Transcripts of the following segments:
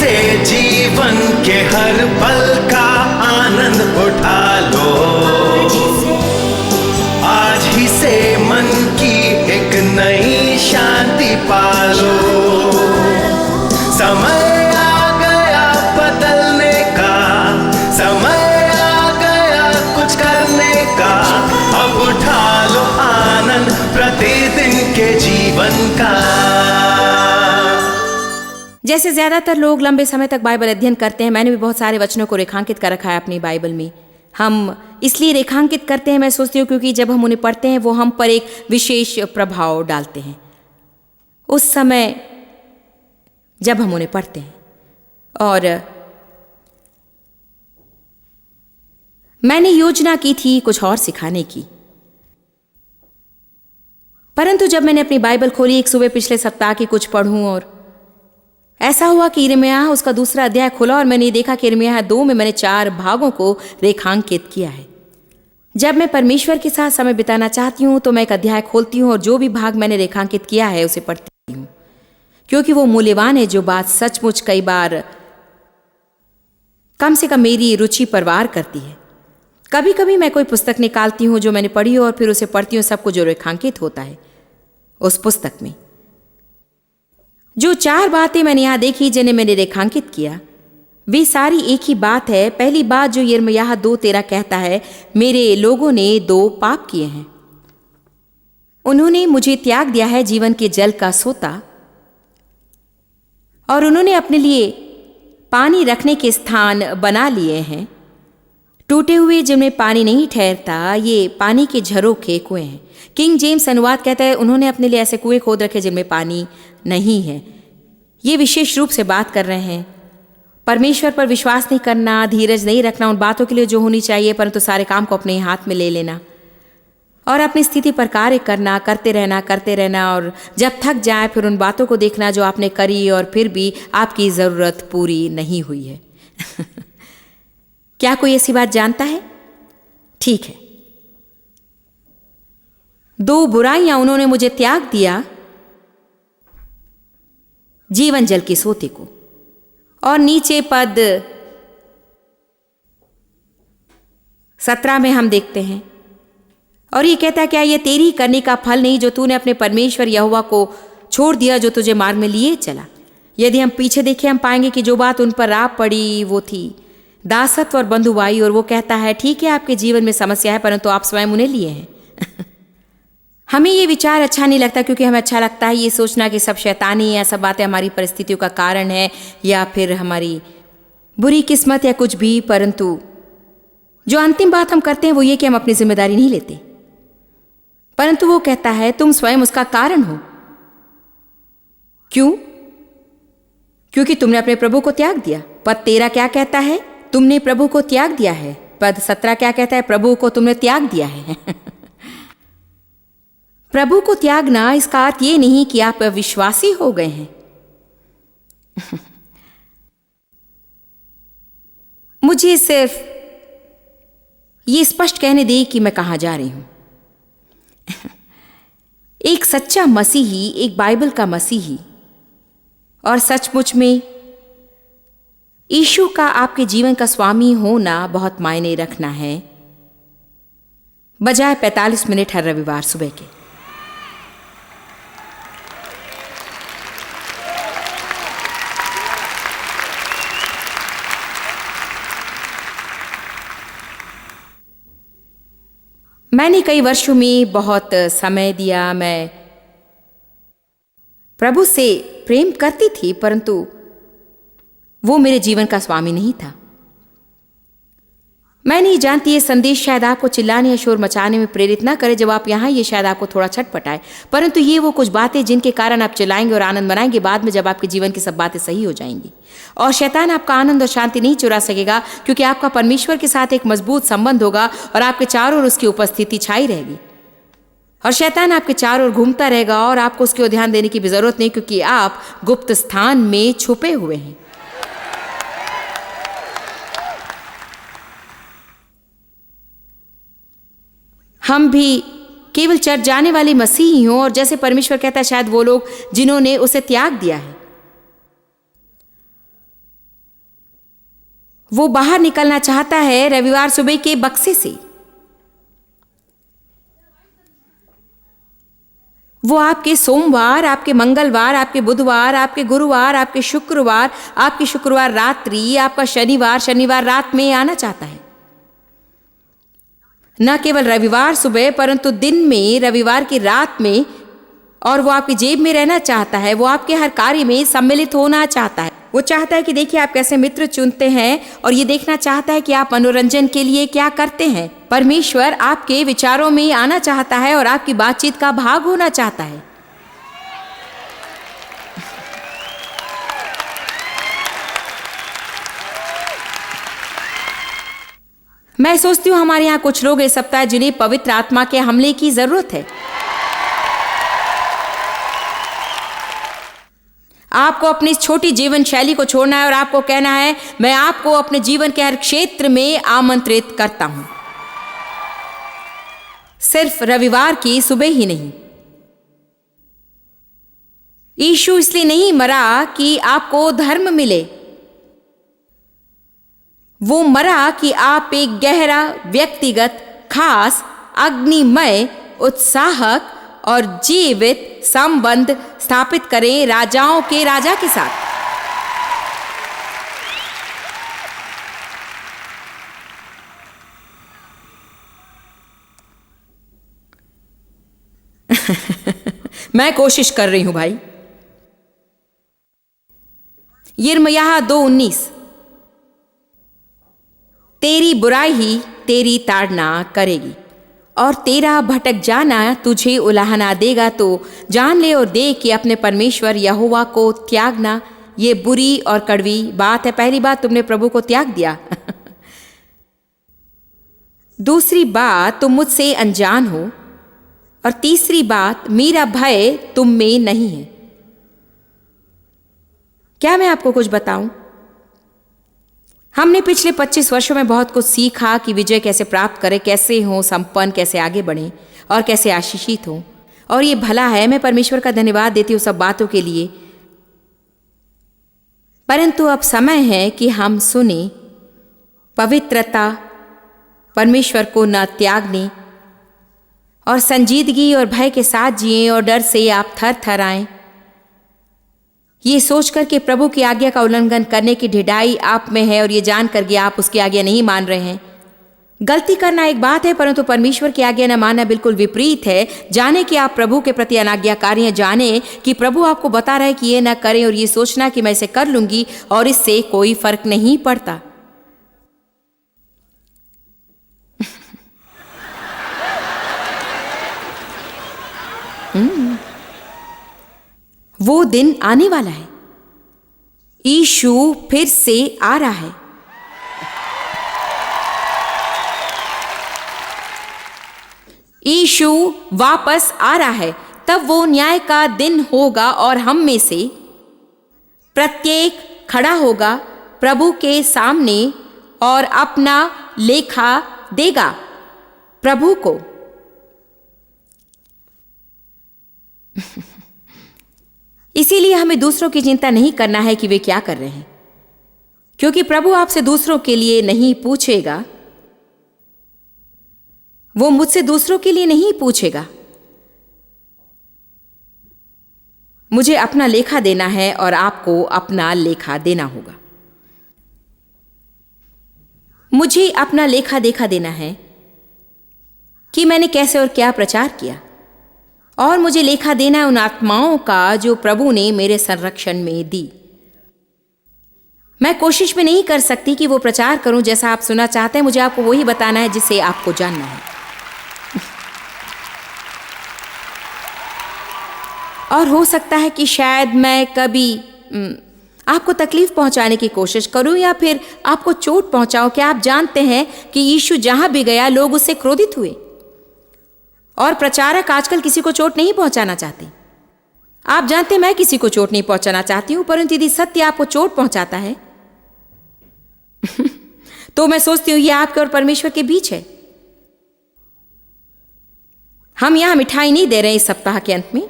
से जीवन के हर पल का आनंद उठा लो। आज ही से मन की एक नई शांति पालो। समय आ गया बदलने का, समय आ गया कुछ करने का। अब उठा लो आनंद प्रतिदिन के जीवन का। जैसे ज्यादातर लोग लंबे समय तक बाइबल अध्ययन करते हैं, मैंने भी बहुत सारे वचनों को रेखांकित कर रखा है अपनी बाइबल में। हम इसलिए रेखांकित करते हैं, मैं सोचती हूँ, क्योंकि जब हम उन्हें पढ़ते हैं वो हम पर एक विशेष प्रभाव डालते हैं उस समय जब हम उन्हें पढ़ते हैं। और मैंने योजना की थी कुछ और सिखाने की, परंतु जब मैंने अपनी बाइबल खोली एक सुबह पिछले सप्ताह की कुछ पढ़ूं, और ऐसा हुआ कि यिर्मयाह उसका दूसरा अध्याय खुला और मैंने देखा कि यिर्मयाह 2 में मैंने 4 भागों को रेखांकित किया है। जब मैं परमेश्वर के साथ समय बिताना चाहती हूँ तो मैं एक अध्याय खोलती हूँ और जो भी भाग मैंने रेखांकित किया है उसे पढ़ती हूँ, क्योंकि वो मूल्यवान है। जो बात सचमुच कई बार कम से कम मेरी रुचि परवार करती है। कभी कभी मैं कोई पुस्तक निकालती हूँ जो मैंने पढ़ी और फिर उसे पढ़ती हूँ, सब कुछ जो रेखांकित होता है उस पुस्तक में। जो 4 बातें मैंने यहाँ देखी जिन्हें मैंने रेखांकित किया, वे सारी एक ही बात है। पहली बात जो यिर्मयाह 2:13 कहता है, मेरे लोगों ने 2 पाप किए हैं। उन्होंने मुझे त्याग दिया है जीवन के जल का सोता, और उन्होंने अपने लिए पानी रखने के स्थान बना लिए हैं, टूटे हुए जिनमें पानी नहीं ठहरता, ये पानी के झरोखे कुएं हैं। किंग जेम्स अनुवाद कहता है, उन्होंने अपने लिए ऐसे कुएं खोद रखे जिनमें पानी नहीं है। ये विशेष रूप से बात कर रहे हैं परमेश्वर पर विश्वास नहीं करना, धीरज नहीं रखना उन बातों के लिए जो होनी चाहिए, परंतु सारे काम को अपने हाथ में ले लेना और अपनी स्थिति पर कार्य करना, करते रहना, और जब थक जाए फिर उन बातों को देखना जो आपने करी और फिर भी आपकी ज़रूरत पूरी नहीं हुई है। क्या कोई ऐसी बात जानता है? ठीक है। 2 बुराइयां उन्होंने मुझे त्याग दिया, जीवन जल के सोते को। और नीचे पद 17 में हम देखते हैं, और ये कहता है, क्या ये तेरी करने का फल नहीं जो तूने अपने परमेश्वर यहोवा को छोड़ दिया, जो तुझे मार्ग में लिए चला। यदि हम पीछे देखें हम पाएंगे कि जो बात उन पर आ पड़ी वो थी दासत्व और बंधुआई। और वो कहता है, ठीक है आपके जीवन में समस्या है, परंतु आप स्वयं उन्हें लिए हैं। हमें ये विचार अच्छा नहीं लगता, क्योंकि हमें अच्छा लगता है ये सोचना कि सब शैतानी या सब बातें हमारी परिस्थितियों का कारण है या फिर हमारी बुरी किस्मत या कुछ भी। परंतु जो अंतिम बात हम करते हैं वो ये कि हम अपनी जिम्मेदारी नहीं लेते, परंतु वो कहता है तुम स्वयं उसका कारण हो। क्यों? क्योंकि तुमने अपने प्रभु को त्याग दिया। पद 13 क्या कहता है? तुमने प्रभु को त्याग दिया है। पद 17 क्या कहता है? प्रभु को तुमने त्याग दिया है। प्रभु को त्यागना इसका अर्थ ये नहीं कि आप विश्वासी हो गए हैं। मुझे सिर्फ ये स्पष्ट कहने दे कि मैं कहां जा रही हूं। एक सच्चा मसीही, एक बाइबल का मसीही और सचमुच में यीशु का आपके जीवन का स्वामी होना बहुत मायने रखना है, बजाय 45 मिनट हर रविवार सुबह के। मैंने कई वर्षों में बहुत समय दिया। मैं प्रभु से प्रेम करती थी, परंतु वो मेरे जीवन का स्वामी नहीं था। मैं नहीं जानती ये संदेश शायद आपको चिल्लाने या शोर मचाने में प्रेरित ना करे। जब आप यहाँ, ये शायद आपको थोड़ा छटपटाए, परंतु ये वो कुछ बातें जिनके कारण आप चिल्लाएंगे और आनंद मनाएंगे बाद में, जब आपके जीवन की सब बातें सही हो जाएंगी। और शैतान आपका आनंद और शांति नहीं चुरा सकेगा, क्योंकि आपका परमेश्वर के साथ एक मजबूत संबंध होगा और आपके चारों ओर उसकी उपस्थिति छाई रहेगी। और शैतान आपके चारों ओर घूमता रहेगा और आपको उसकी ओर ध्यान देने की भी जरूरत नहीं, क्योंकि आप गुप्त स्थान में छुपे हुए हैं। हम भी केवल चर्च जाने वाले मसीही हों, और जैसे परमेश्वर कहता है शायद वो लोग जिन्होंने उसे त्याग दिया है। वो बाहर निकलना चाहता है रविवार सुबह के बक्से से। वो आपके सोमवार, आपके मंगलवार, आपके बुधवार, आपके गुरुवार, आपके शुक्रवार, आपकी शुक्रवार रात्रि, आपका शनिवार रात में आना चाहता है। न केवल रविवार सुबह परंतु दिन में, रविवार की रात में। और वो आपकी जेब में रहना चाहता है। वो आपके हर कार्य में सम्मिलित होना चाहता है। वो चाहता है कि देखिए आप कैसे मित्र चुनते हैं, और ये देखना चाहता है कि आप मनोरंजन के लिए क्या करते हैं। परमेश्वर आपके विचारों में आना चाहता है और आपकी बातचीत का भाग होना चाहता है। मैं सोचती हूँ हमारे यहाँ कुछ लोग इस सप्ताह जिन्हें पवित्र आत्मा के हमले की जरूरत है। आपको अपनी छोटी जीवन शैली को छोड़ना है और आपको कहना है, मैं आपको अपने जीवन के हर क्षेत्र में आमंत्रित करता हूं, सिर्फ रविवार की सुबह ही नहीं। यीशु इसलिए नहीं मरा कि आपको धर्म मिले, वो मरा कि आप एक गहरा, व्यक्तिगत, खास, अग्निमय, उत्साहक और जीवित संबंध स्थापित करें राजाओं के राजा के साथ। मैं कोशिश कर रही हूं भाई। यिर्मयाह 2:19, तेरी बुराई ही तेरी ताड़ना करेगी और तेरा भटक जाना तुझे उलाहना देगा। तो जान ले और देख कि अपने परमेश्वर यहोवा को त्यागना ये बुरी और कड़वी बात है। पहली बात, तुमने प्रभु को त्याग दिया। दूसरी बात, तुम मुझसे अनजान हो। और तीसरी बात, मेरा भय तुम में नहीं है। क्या मैं आपको कुछ बताऊं? हमने पिछले 25 वर्षों में बहुत कुछ सीखा कि विजय कैसे प्राप्त करें, कैसे हों संपन्न, कैसे आगे बढ़ें और कैसे आशीषित हों। और ये भला है, मैं परमेश्वर का धन्यवाद देती हूँ सब बातों के लिए। परंतु अब समय है कि हम सुने, पवित्रता, परमेश्वर को न त्यागने और संजीदगी और भय के साथ जिएं और डर से आप थर थर आएं। ये सोचकर कि प्रभु की आज्ञा का उल्लंघन करने की ढिठाई आप में है और ये जानकर कि आप उसकी आज्ञा नहीं मान रहे हैं। गलती करना एक बात है, परंतु परमेश्वर की आज्ञा न मानना बिल्कुल विपरीत है। जाने कि आप प्रभु के प्रति अनाज्ञाकारी हैं, जाने कि प्रभु आपको बता रहा है कि ये न करें और ये सोचना कि मैं इसे कर लूंगी और इससे कोई फर्क नहीं पड़ता। वो दिन आने वाला है। यीशु फिर से आ रहा है। यीशु वापस आ रहा है। तब वो न्याय का दिन होगा और हम में से प्रत्येक खड़ा होगा प्रभु के सामने और अपना लेखा देगा प्रभु को। इसीलिए हमें दूसरों की चिंता नहीं करना है कि वे क्या कर रहे हैं, क्योंकि प्रभु आपसे दूसरों के लिए नहीं पूछेगा। वो मुझसे दूसरों के लिए नहीं पूछेगा। मुझे अपना लेखा देना है और आपको अपना लेखा देना होगा। मुझे अपना लेखा देखा देना है कि मैंने कैसे और क्या प्रचार किया, और मुझे लेखा देना उन आत्माओं का जो प्रभु ने मेरे संरक्षण में दी। मैं कोशिश में नहीं कर सकती कि वो प्रचार करूं जैसा आप सुनना चाहते हैं। मुझे आपको वही बताना है जिसे आपको जानना है। और हो सकता है कि शायद मैं कभी आपको तकलीफ पहुंचाने की कोशिश करूं या फिर आपको चोट पहुंचाऊं। क्या आप जानते हैं कि यीशु जहां भी गया लोग उससे क्रोधित हुए, और प्रचारक आजकल किसी को चोट नहीं पहुंचाना चाहते। आप जानते हैं मैं किसी को चोट नहीं पहुंचाना चाहती हूं, परंतु यदि सत्य आपको चोट पहुंचाता है तो मैं सोचती हूं यह आपके और परमेश्वर के बीच है। हम यहां मिठाई नहीं दे रहे इस सप्ताह के अंत में।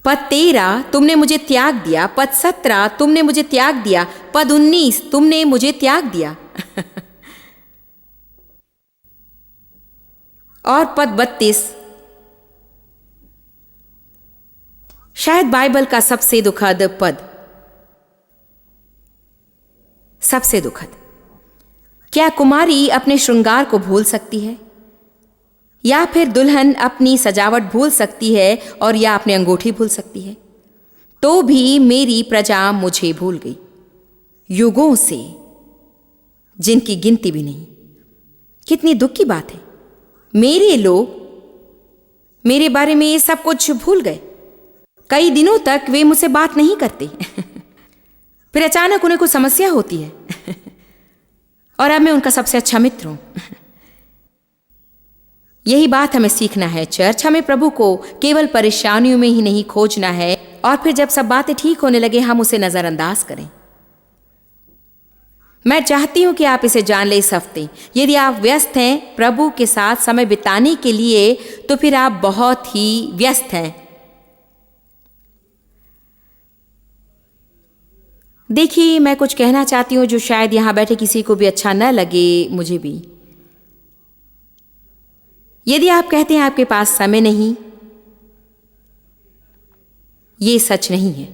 पद 13 तुमने मुझे त्याग दिया, पद 17 तुमने मुझे त्याग दिया, पद 19 तुमने मुझे त्याग दिया और पद 32 शायद बाइबल का सबसे दुखद पद, सबसे दुखद। क्या कुमारी अपने श्रृंगार को भूल सकती है, या फिर दुल्हन अपनी सजावट भूल सकती है, और या अपनी अंगूठी भूल सकती है? तो भी मेरी प्रजा मुझे भूल गई, युगों से जिनकी गिनती भी नहीं। कितनी दुख की बात है। मेरे लोग मेरे बारे में ये सब कुछ भूल गए। कई दिनों तक वे मुझसे बात नहीं करते फिर अचानक उन्हें कुछ समस्या होती है और अब मैं उनका सबसे अच्छा मित्र हूं। यही बात हमें सीखना है चर्च। हमें प्रभु को केवल परेशानियों में ही नहीं खोजना है, और फिर जब सब बातें ठीक होने लगे हम उसे नजरअंदाज करें। मैं चाहती हूं कि आप इसे जान लें इस हफ्ते। यदि आप व्यस्त हैं प्रभु के साथ समय बिताने के लिए, तो फिर आप बहुत ही व्यस्त हैं। देखिए, मैं कुछ कहना चाहती हूं जो शायद यहां बैठे किसी को भी अच्छा न लगे, मुझे भी। यदि आप कहते हैं आपके पास समय नहीं, ये सच नहीं है।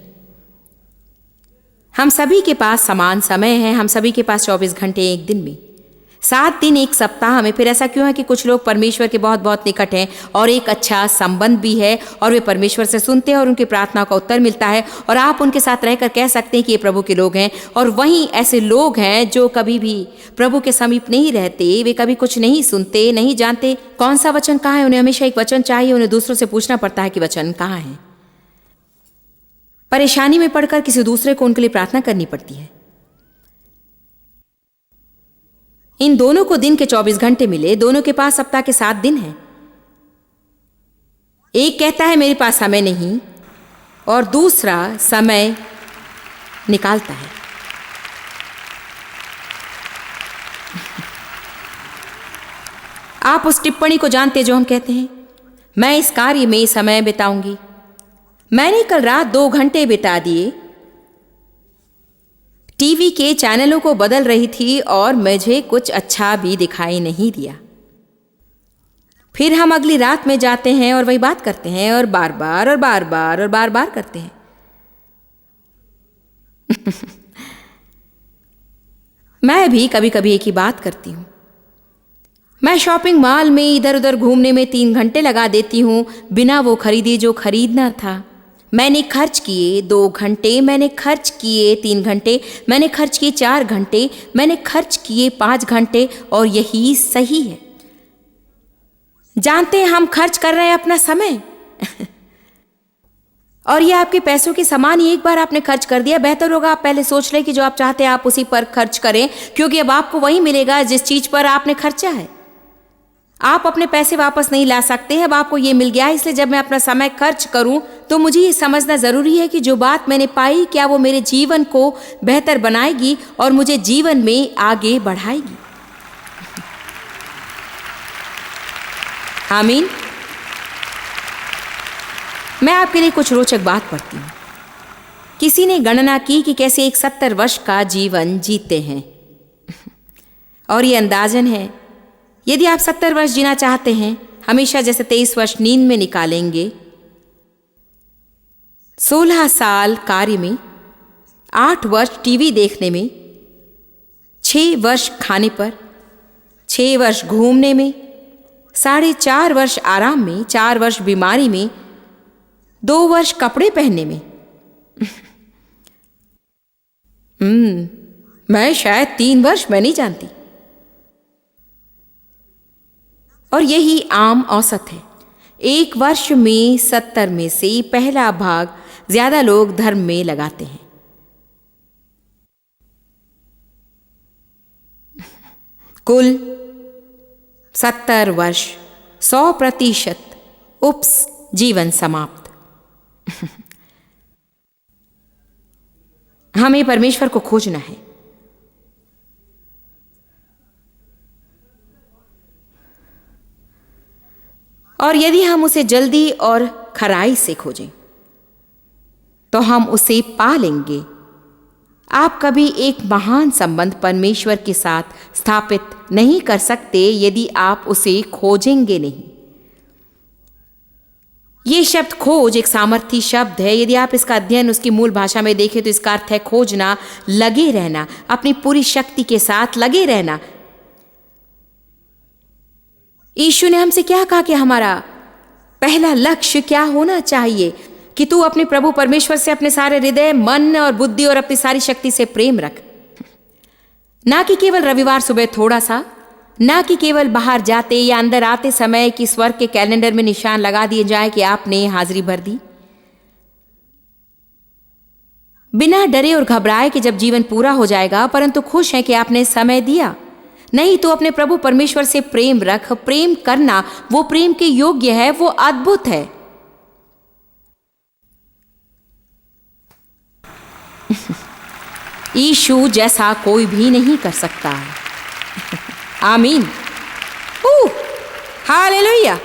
हम सभी के पास समान समय है। हम सभी के पास 24 घंटे एक दिन में, 7 दिन एक सप्ताह में। फिर ऐसा क्यों है कि कुछ लोग परमेश्वर के बहुत बहुत निकट हैं और एक अच्छा संबंध भी है, और वे परमेश्वर से सुनते हैं और उनकी प्रार्थना का उत्तर मिलता है, और आप उनके साथ रहकर कह सकते हैं कि ये प्रभु के लोग हैं। और वहीं ऐसे लोग हैं जो कभी भी प्रभु के समीप नहीं रहते, वे कभी कुछ नहीं सुनते, नहीं जानते कौन सा वचन कहाँ है। उन्हें हमेशा एक वचन चाहिए, उन्हें दूसरों से पूछना पड़ता है कि वचन कहाँ है। परेशानी में पड़कर किसी दूसरे को उनके लिए प्रार्थना करनी पड़ती है। इन दोनों को दिन के 24 घंटे मिले, दोनों के पास सप्ताह के 7 दिन हैं। एक कहता है मेरे पास समय नहीं, और दूसरा समय निकालता है। आप उस टिप्पणी को जानते जो हम कहते हैं, मैं इस कार्य में समय बिताऊंगी। मैंने कल रात 2 घंटे बिता दिए, टीवी के चैनलों को बदल रही थी और मुझे कुछ अच्छा भी दिखाई नहीं दिया। फिर हम अगली रात में जाते हैं और वही बात करते हैं, और बार बार और बार बार और बार बार करते हैं मैं भी कभी कभी एक ही बात करती हूं। मैं शॉपिंग मॉल में इधर उधर घूमने में 3 घंटे लगा देती हूं, बिना वो खरीदे जो खरीदना था। मैंने खर्च किए 2 घंटे, मैंने खर्च किए 3 घंटे, मैंने खर्च किए 4 घंटे, मैंने खर्च किए 5 घंटे, और यही सही है। जानते हैं हम खर्च कर रहे हैं अपना समय और ये आपके पैसों के समान ही। एक बार आपने खर्च कर दिया, बेहतर होगा आप पहले सोच लें कि जो आप चाहते हैं आप उसी पर खर्च करें, क्योंकि अब आपको वही मिलेगा जिस चीज पर आपने खर्चा है। आप अपने पैसे वापस नहीं ला सकते हैं, अब आपको ये मिल गया है। इसलिए जब मैं अपना समय खर्च करूं तो मुझे ये समझना जरूरी है कि जो बात मैंने पाई, क्या वो मेरे जीवन को बेहतर बनाएगी और मुझे जीवन में आगे बढ़ाएगी। आमीन। मैं आपके लिए कुछ रोचक बात पढ़ती हूं। किसी ने गणना की कि कैसे एक 70 वर्ष का जीवन जीते हैं और ये अंदाजन है, यदि आप 70 वर्ष जीना चाहते हैं, हमेशा जैसे 23 वर्ष नींद में निकालेंगे, 16 साल कार्य में, 8 वर्ष टीवी देखने में, 6 वर्ष खाने पर, 6 वर्ष घूमने में, 4.5 वर्ष आराम में, 4 वर्ष बीमारी में, 2 वर्ष कपड़े पहनने में मैं शायद 3 वर्ष, मैं नहीं जानती। और यही आम औसत है। 1 वर्ष में 70 में से पहला भाग ज्यादा लोग धर्म में लगाते हैं। कुल 70 वर्ष, 100%, उप्स, जीवन समाप्त। हमें परमेश्वर को खोजना है। और यदि हम उसे जल्दी और खराई से खोजें, तो हम उसे पा लेंगे। आप कभी एक महान संबंध परमेश्वर के साथ स्थापित नहीं कर सकते यदि आप उसे खोजेंगे नहीं। ये शब्द खोज एक सामर्थी शब्द है। यदि आप इसका अध्ययन उसकी मूल भाषा में देखें तो इसका अर्थ है खोजना, लगे रहना, अपनी पूरी शक्ति के साथ लगे रहना। यीशु ने हमसे क्या कहा कि हमारा पहला लक्ष्य क्या होना चाहिए? कि तू अपने प्रभु परमेश्वर से अपने सारे हृदय, मन और बुद्धि और अपनी सारी शक्ति से प्रेम रख। ना कि केवल रविवार सुबह थोड़ा सा, ना कि केवल बाहर जाते या अंदर आते समय कि स्वर्ग के कैलेंडर में निशान लगा दिए जाए कि आपने हाजिरी भर दी। बिना डरे और घबराए कि जब जीवन पूरा हो जाएगा, परंतु खुश हैं कि आपने समय दिया। नहीं तो अपने प्रभु परमेश्वर से प्रेम रख। प्रेम करना वो प्रेम के योग्य है, वो अद्भुत है। यीशु जैसा कोई भी नहीं कर सकता। आमीन। हालेलुया।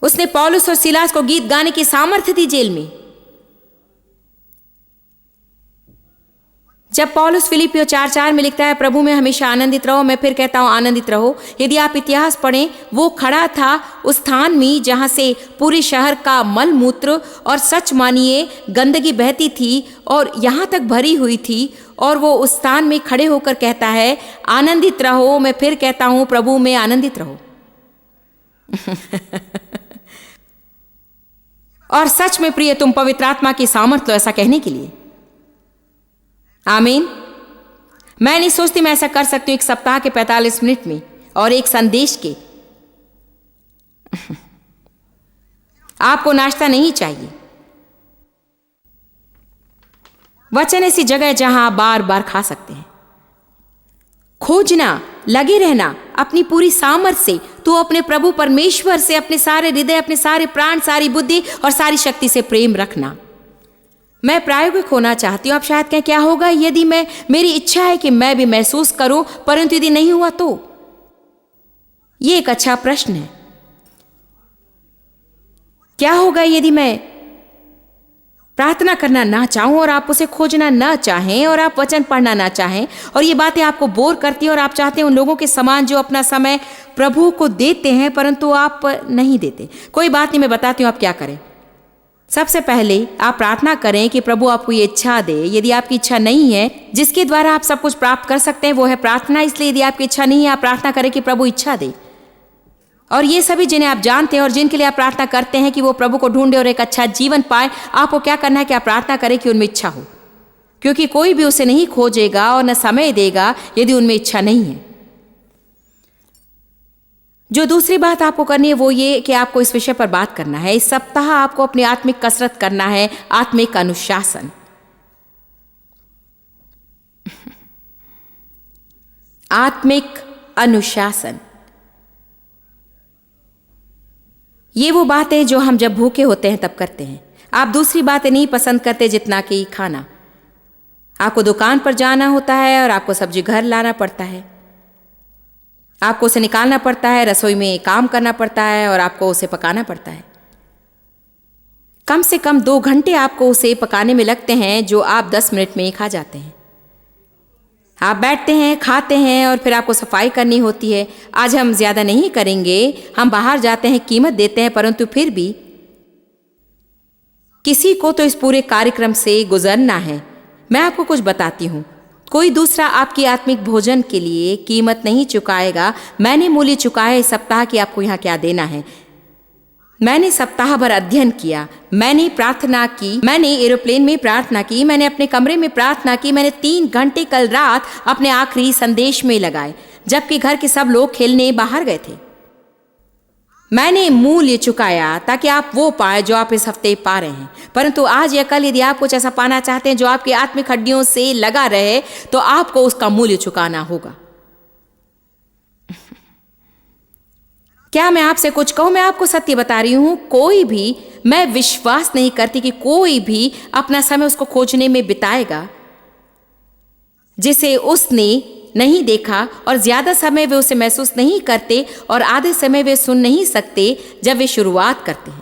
उसने पौलुस और सिलास को गीत गाने की सामर्थ्य दी जेल में। जब पौलुस फिलिपियों 4:4 में लिखता है, प्रभु में हमेशा आनंदित रहो, मैं फिर कहता हूं आनंदित रहो। यदि आप इतिहास पढ़ें, वो खड़ा था उस स्थान में जहां से पूरे शहर का मल मूत्र और सच मानिए गंदगी बहती थी और यहां तक भरी हुई थी, और वो उस स्थान में खड़े होकर कहता है आनंदित रहो, मैं फिर कहता हूं प्रभु में आनंदित रहो। और सच में प्रिय, तुम पवित्र आत्मा की सामर्थ्य लो ऐसा कहने के लिए। आमीन। मैं नहीं सोचती मैं ऐसा कर सकती हूं एक सप्ताह के 45 मिनट में और एक संदेश के। आपको नाश्ता नहीं चाहिए। वचन ऐसी जगह है जहां आप बार बार खा सकते हैं। खोजना, लगे रहना अपनी पूरी सामर्थ्य से। तो अपने प्रभु परमेश्वर से अपने सारे हृदय, अपने सारे प्राण, सारी बुद्धि और सारी शक्ति से प्रेम रखना। मैं प्रायोगिक होना चाहती हूं। आप शायद कहें क्या होगा यदि मेरी इच्छा है कि मैं भी महसूस करूं, परंतु यदि नहीं हुआ तो? यह एक अच्छा प्रश्न है। क्या होगा यदि मैं प्रार्थना करना ना चाहूं और आप उसे खोजना ना चाहें और आप वचन पढ़ना ना चाहें और ये बातें आपको बोर करती हैं और आप चाहते हैं उन लोगों के समान जो अपना समय प्रभु को देते हैं परंतु आप नहीं देते? कोई बात नहीं, मैं बताती हूं आप क्या करें। सबसे पहले आप प्रार्थना करें कि प्रभु आपको ये इच्छा दे। यदि आपकी इच्छा नहीं है, जिसके द्वारा आप सब कुछ प्राप्त कर सकते हैं वो है प्रार्थना। इसलिए यदि आपकी इच्छा नहीं है, आप प्रार्थना करें कि प्रभु इच्छा दे। और ये सभी जिन्हें आप जानते हैं और जिनके लिए आप प्रार्थना करते हैं कि वो प्रभु को ढूंढे और एक अच्छा जीवन पाए, आपको क्या करना है कि आप प्रार्थना करें कि उनमें इच्छा हो, क्योंकि कोई भी उसे नहीं खोजेगा और न समय देगा यदि उनमें इच्छा नहीं है। जो दूसरी बात आपको करनी है वो ये कि आपको इस विषय पर बात करना है। इस सप्ताह आपको अपनी आत्मिक कसरत करना है, आत्मिक अनुशासन। आत्मिक अनुशासन ये वो बात है जो हम जब भूखे होते हैं तब करते हैं। आप दूसरी बातें नहीं पसंद करते जितना कि खाना। आपको दुकान पर जाना होता है और आपको सब्जी घर लाना पड़ता है, आपको उसे निकालना पड़ता है, रसोई में काम करना पड़ता है और आपको उसे पकाना पड़ता है। कम से कम 2 घंटे आपको उसे पकाने में लगते हैं जो आप 10 मिनट में खा जाते हैं। आप बैठते हैं, खाते हैं और फिर आपको सफाई करनी होती है। आज हम ज्यादा नहीं करेंगे, हम बाहर जाते हैं, कीमत देते हैं, परंतु फिर भी किसी को तो इस पूरे कार्यक्रम से गुजरना है। मैं आपको कुछ बताती हूँ, कोई दूसरा आपकी आत्मिक भोजन के लिए कीमत नहीं चुकाएगा। मैंने मूल्य चुकाया इस सप्ताह कि आपको यहाँ क्या देना है। मैंने सप्ताह भर अध्ययन किया, मैंने प्रार्थना की, मैंने एरोप्लेन में प्रार्थना की, मैंने अपने कमरे में प्रार्थना की, मैंने 3 घंटे कल रात अपने आखिरी संदेश में लगाए जबकि घर के सब लोग खेलने बाहर गए थे। मैंने मूल्य चुकाया ताकि आप वो पाए जो आप इस हफ्ते पा रहे हैं। परंतु आज या कल यदि आप कुछ ऐसा पाना चाहते हैं जो आपकी आत्मिक हड्डियों से लगा रहे, तो आपको उसका मूल्य चुकाना होगा। क्या मैं आपसे कुछ कहूं? मैं आपको सत्य बता रही हूं, कोई भी, मैं विश्वास नहीं करती कि कोई भी अपना समय उसको खोजने में बिताएगा जिसे उसने नहीं देखा, और ज्यादा समय वे उसे महसूस नहीं करते और आधे समय वे सुन नहीं सकते जब वे शुरुआत करते हैं।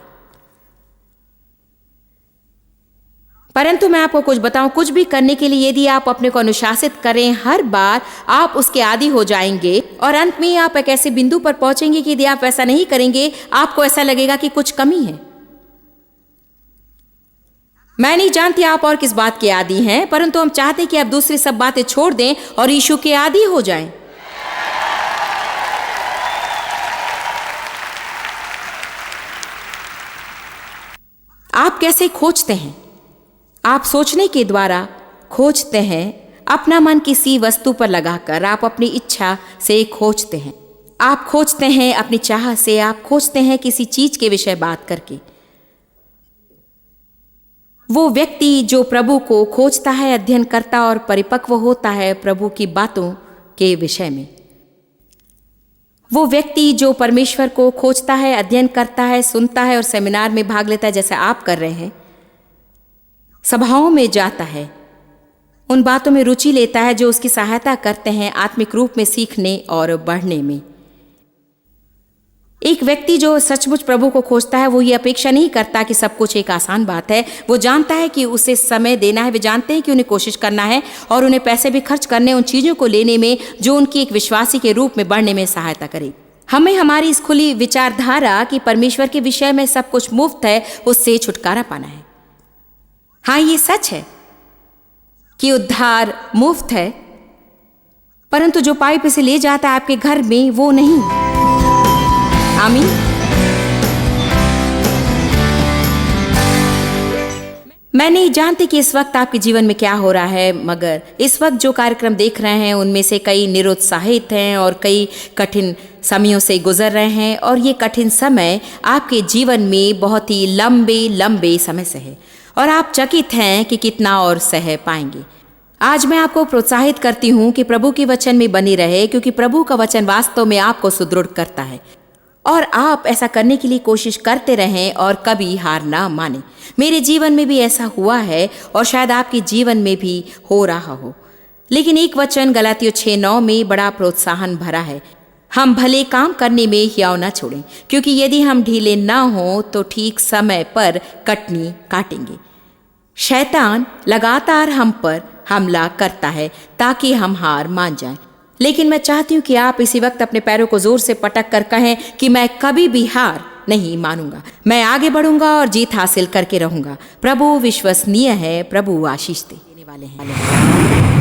परंतु मैं आपको कुछ बताऊं, कुछ भी करने के लिए यदि आप अपने को अनुशासित करें, हर बार आप उसके आदी हो जाएंगे और अंत में आप एक ऐसे बिंदु पर पहुंचेंगे कि यदि आप वैसा नहीं करेंगे, आपको ऐसा लगेगा कि कुछ कमी है। मैं नहीं जानती आप और किस बात के आदी हैं, परंतु हम चाहते हैं कि आप दूसरी सब बातें छोड़ दें और यीशु के आदी हो जाएं। आप कैसे खोजते हैं? आप सोचने के द्वारा खोजते हैं। अपना मन किसी वस्तु पर लगाकर आप अपनी इच्छा से खोजते हैं। आप खोजते हैं अपनी चाह से। आप खोजते हैं किसी चीज के विषय बात करके। वो व्यक्ति जो प्रभु को खोजता है, अध्ययन करता और परिपक्व होता है प्रभु की बातों के विषय में। वो व्यक्ति जो परमेश्वर को खोजता है, अध्ययन करता है, सुनता है और सेमिनार में भाग लेता है जैसे आप कर रहे हैं, सभाओं में जाता है, उन बातों में रुचि लेता है जो उसकी सहायता करते हैं आत्मिक रूप में सीखने और बढ़ने में। एक व्यक्ति जो सचमुच प्रभु को खोजता है, वो ये अपेक्षा नहीं करता कि सब कुछ एक आसान बात है। वो जानता है कि उसे समय देना है। वे जानते हैं कि उन्हें कोशिश करना है और उन्हें पैसे भी खर्च करने उन चीज़ों को लेने में जो उनकी एक विश्वासी के रूप में बढ़ने में सहायता करे। हमें हमारी इस खुली विचारधारा कि परमेश्वर के विषय में सब कुछ मुफ्त है, उससे छुटकारा पाना है। हाँ, ये सच है कि उद्धार मुफ्त है, परंतु जो पाइप इसे ले जाता है आपके घर में, वो नहीं। आमीन। मैं नहीं जानती कि इस वक्त आपके जीवन में क्या हो रहा है, मगर इस वक्त जो कार्यक्रम देख रहे हैं उनमें से कई निरुत्साहित हैं और कई कठिन समयों से गुजर रहे हैं, और ये कठिन समय आपके जीवन में बहुत ही लंबे समय से है और आप चकित हैं कि कितना और सह पाएंगे। आज मैं आपको प्रोत्साहित करती हूँ कि प्रभु के वचन में बनी रहे, क्योंकि प्रभु का वचन वास्तव में आपको सुदृढ़ करता है और आप ऐसा करने के लिए कोशिश करते रहें और कभी हार ना माने। मेरे जीवन में भी ऐसा हुआ है और शायद आपके जीवन में भी हो रहा हो। लेकिन एक वचन गलातियों 6:9 में बड़ा प्रोत्साहन भरा है। हम भले काम करने में हियाव न छोड़ें, क्योंकि यदि हम ढीले ना हो तो ठीक समय पर कटनी काटेंगे। शैतान लगातार हम पर हमला करता है ताकि हम हार मान जाएं। लेकिन मैं चाहती हूँ कि आप इसी वक्त अपने पैरों को जोर से पटक कर कहें कि मैं कभी भी हार नहीं मानूंगा। मैं आगे बढ़ूंगा और जीत हासिल करके रहूंगा। प्रभु विश्वसनीय है। प्रभु आशीष देने वाले हैं।